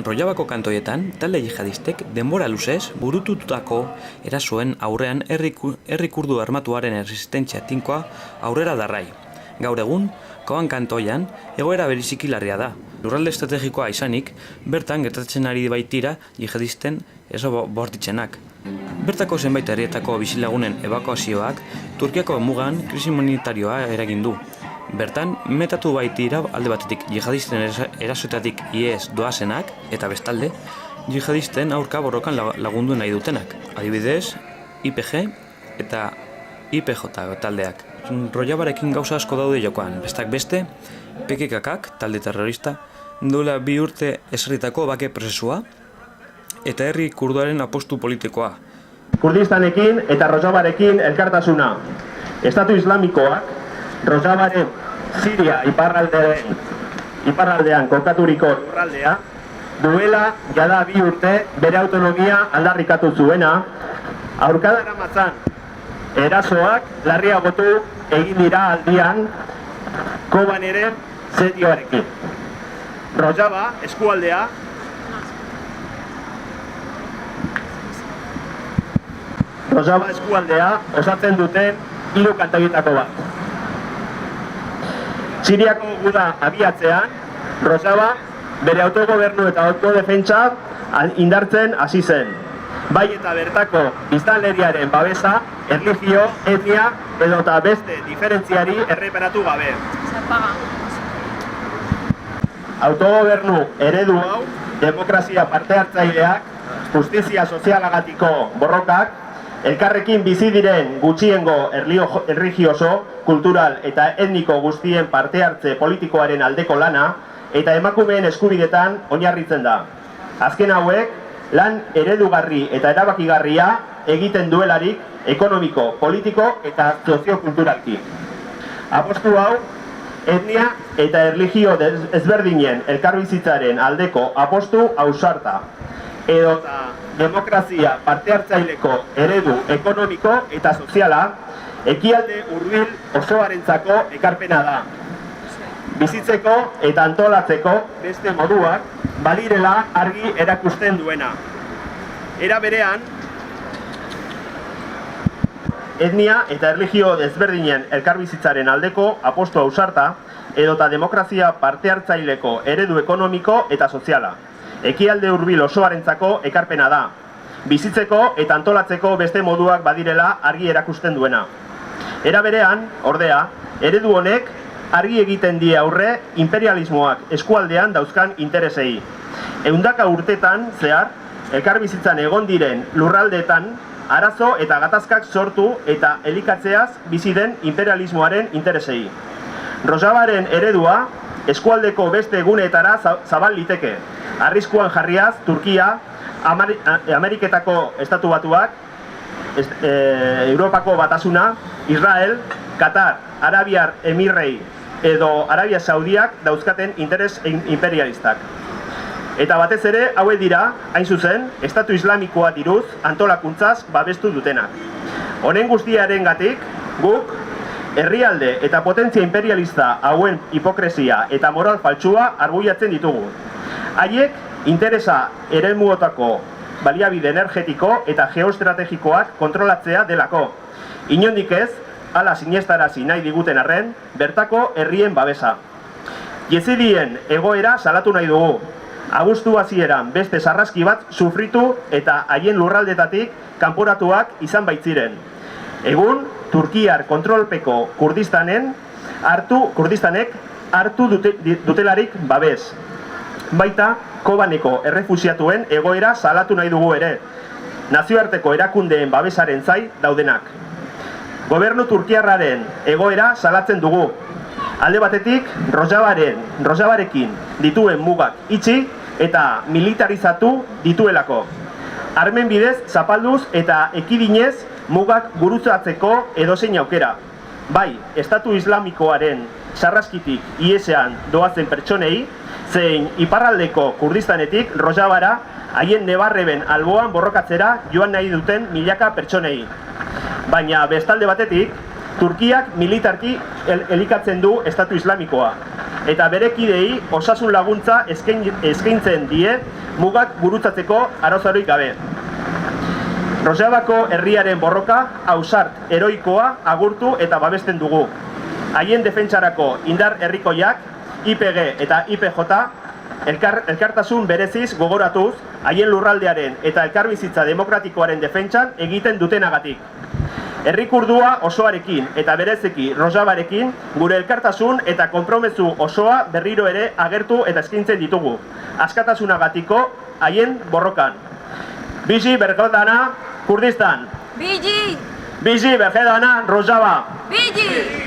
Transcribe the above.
Rojavako kantoietan, talde jihadistek denbora luzez burututako erasoen aurrean herri kurdu armatuaren erresistentzia tinkoa aurrera darrai. Gaur egun, Koban kantoian egoera bereziki larria da. Lurralde estrategikoa izanik, bertan gertatzen ari baitira jihadisten eso bortitzenak. Bertako zenbait herrietako bizilagunen ebakuazioak Turkiako mugan krisi humanitarioa eragin du. Bertan, metatu baitira alde batetik jihadisten erasoetatik ihes doazenak eta bestalde, jihadisten aurka borrokan lagundu nahi dutenak. Adibidez, IPG eta IPJ taldeak. Rojavarekin gauza asko daude jokoan, bestak beste, PKK, talde terrorista, duela 2 urte ezarritako bake prozesua eta herri kurduaren apostu politikoa. Kurdistanekin eta Rojavarekin elkartasuna. Estatu Islamikoak Rojavaren Siria iparraldean kokaturiko lurraldea duela jada 2 urte bere autonomia aldarrikatu zuena, aurkada eramatzan erasoak larriagotu egin dira aldian Koban ere sedioarekin. Rojava eskualdea osatzen duten 3 kantoietako bat. Siriako guda abiatzean, Rojava bere autogobernu eta autodefentsa indartzen hasi zen. Bai eta bertako biztanleriaren babesa, erlijio, etnia edota beste diferentziari erreparatu gabe. Autogobernu eredu hau, demokrazia parte hartzaileak, justizia sozialagatiko borrokak, elkarrekin bizi diren gutxiengo erlijioso, kultural eta etniko guztien parte hartze politikoaren aldeko lana eta emakumeen eskubidetan oinarritzen da. Azken hauek, lan eredugarri eta erabakigarria egiten duelarik ekonomiko, politiko eta soziokulturalki. Apostu hau, etnia eta erlijio ezberdinen elkarbizitzaren aldeko apostu ausarta, edota demokrazia parte hartzaileko eredu ekonomiko eta soziala ekialde hurbil osoarentzako ekarpena da. Bizitzeko eta antolatzeko beste moduak badirela argi erakusten duena. Era berean, etnia eta erlijio desberdinen elkarbizitzaren aldeko apostu ausarta edota demokrazia parte hartzaileko eredu ekonomiko eta soziala. Ekialde hurbil osoarentzako ekarpena da. Bizitzeko eta antolatzeko beste moduak badirela argi erakusten duena. Era berean, ordea, eredu honek argi egiten die aurre imperialismoak eskualdean dauzkan interesei. 100 urtetan zehar, elkarbizitzan egon diren lurraldeetan arazo eta gatazkak sortu eta elikatzeaz bizi den imperialismoaren interesei. Rojavaren eredua eskualdeko beste guneetara zabal liteke. Arriskuan jarriaz, Turkia, Ameriketako Estatu Batuak, Europako Batasuna, Israel, Katar, Arabiar Emirrei edo Arabia Saudiak dauzkaten interes imperialistak. Eta batez ere, hauek dira, hain zuzen, Estatu Islamikoa diruz antolakuntzaz babestu dutenak. Honen guztiarengatik, guk, herrialde eta potentzia imperialista hauen hipokresia eta moral faltsua argudiatzen ditugu. Haiek interesa eremuotako baliabide energetiko eta geoestrategikoak kontrolatzea delako. Inondik ez, hala sinestarazi nahi diguten arren, bertako herrien babesa. Yezidien egoera salatu nahi dugu. Abuztu hasieran beste sarraski bat sufritu eta haien lurraldetatik kanporatuak izan baitziren. Egun, Turkiar kontrolpeko Kurdistanek hartu dutelarik babes. Baita, Kobaneko errefusiatuen egoera salatu nahi dugu ere. Nazioarteko erakundeen babesaren zai daudenak. Gobernu turkiarraren egoera salatzen dugu. Alde batetik, Rojavarekin dituen mugak itxi eta militarizatu dituelako. Armen bidez zapalduz eta ekidinez mugak gurutzatzeko edozein aukera. Bai, Estatu Islamikoaren sarraskitik ihesean doazen pertsonei, zein iparraldeko Kurdistanetik Rojavara haien nebarreben alboan borrokatzera joan nahi duten milaka pertsonei. Baina bestalde batetik, Turkiak militarki elikatzen du Estatu Islamikoa, eta bere kideei osasun laguntza eskaintzen die mugak gurutzatzeko arazorik gabe. Rojavako herriaren borroka ausart heroikoa agurtu eta babesten dugu. Haien defentsarako indar herrikoiak, IPG eta IPJ, elkartasun bereziz gogoratuz, haien lurraldearen eta elkarbizitza demokratikoaren defentsan egiten dutenagatik. Herrikurdua osoarekin eta berezeki Rojavarekin gure elkartasun eta konpromezu osoa berriro ere agertu eta eskaintzen ditugu. Askatasunagatiko haien borrokan. Bizi Bergedana, Kurdistan! Bizi! Bizi Bergedana, Rojava! Bizi!